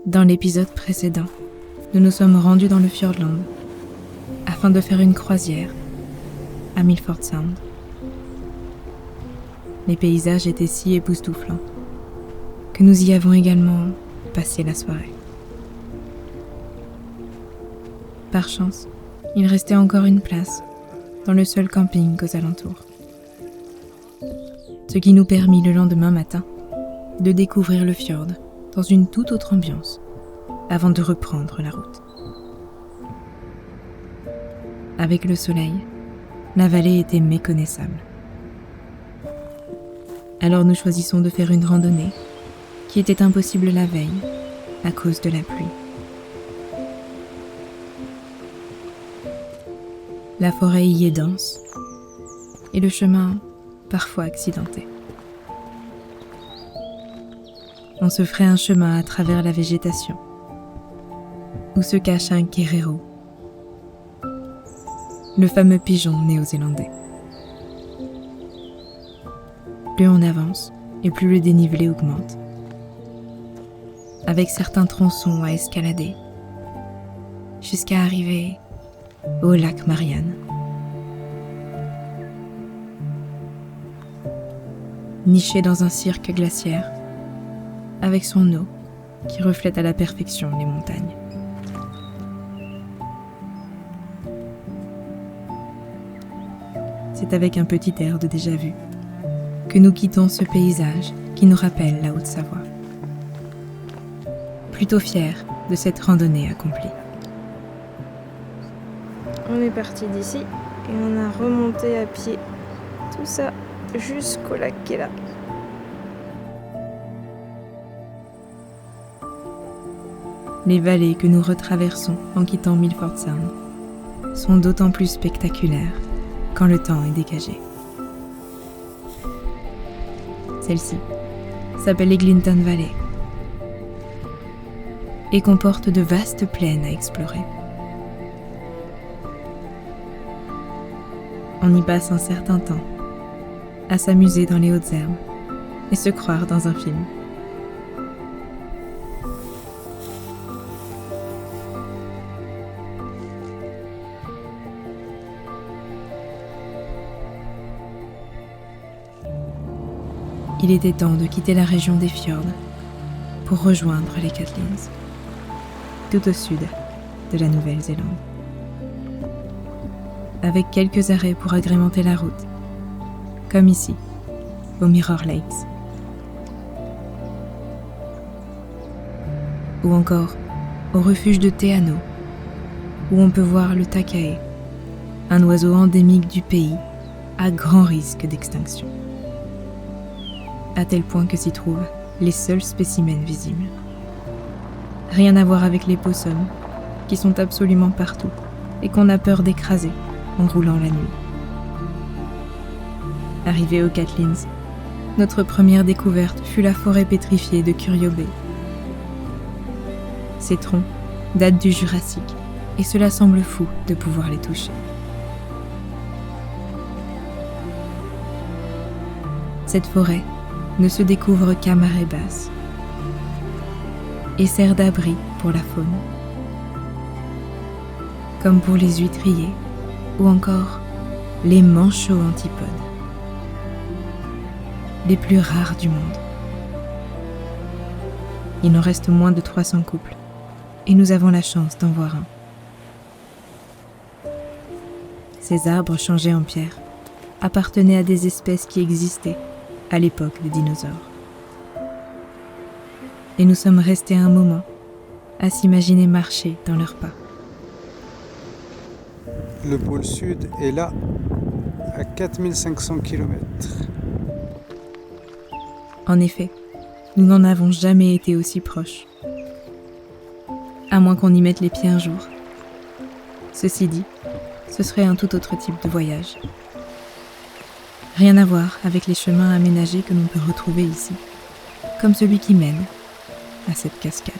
Dans l'épisode précédent, nous nous sommes rendus dans le Fjordland afin de faire une croisière à Milford Sound. Les paysages étaient si époustouflants que nous y avons également passé la soirée. Par chance, il restait encore une place dans le seul camping aux alentours. Ce qui nous permit le lendemain matin de découvrir le fjord dans une toute autre ambiance avant de reprendre la route. Avec le soleil, la vallée était méconnaissable. Alors nous choisissons de faire une randonnée qui était impossible la veille à cause de la pluie. La forêt y est dense et le chemin parfois accidenté. On se ferait un chemin à travers la végétation où se cache un kerero, le fameux pigeon néo-zélandais. Plus on avance et plus le dénivelé augmente, avec certains tronçons à escalader, jusqu'à arriver au lac Marianne. Niché dans un cirque glaciaire, avec son eau qui reflète à la perfection les montagnes. C'est avec un petit air de déjà-vu que nous quittons ce paysage qui nous rappelle la Haute-Savoie. Plutôt fiers de cette randonnée accomplie. On est parti d'ici et on a remonté à pied tout ça jusqu'au lac qui est là. Les vallées que nous retraversons en quittant Milford Sound sont d'autant plus spectaculaires quand le temps est dégagé. Celle-ci s'appelle Eglinton Valley et comporte de vastes plaines à explorer. On y passe un certain temps à s'amuser dans les hautes herbes et se croire dans un film. Il était temps de quitter la région des fjords pour rejoindre les Catlins, tout au sud de la Nouvelle-Zélande. Avec quelques arrêts pour agrémenter la route, comme ici, au Mirror Lakes. Ou encore au refuge de Te Anau, où on peut voir le takae, un oiseau endémique du pays à grand risque d'extinction. À tel point que s'y trouvent les seuls spécimens visibles. Rien à voir avec les possums, qui sont absolument partout et qu'on a peur d'écraser en roulant la nuit. Arrivés aux Catlins, notre première découverte fut la forêt pétrifiée de Curio Bay. Ces troncs datent du Jurassique et cela semble fou de pouvoir les toucher. Cette forêt ne se découvre qu'à marée basse et sert d'abri pour la faune, comme pour les huîtriers ou encore les manchots antipodes, les plus rares du monde. Il en reste moins de 300 couples et nous avons la chance d'en voir un. Ces arbres changés en pierre appartenaient à des espèces qui existaient à l'époque des dinosaures. Et nous sommes restés un moment à s'imaginer marcher dans leurs pas. Le pôle sud est là, à 4500 km. En effet, nous n'en avons jamais été aussi proches. À moins qu'on y mette les pieds un jour. Ceci dit, ce serait un tout autre type de voyage. Rien à voir avec les chemins aménagés que l'on peut retrouver ici, comme celui qui mène à cette cascade.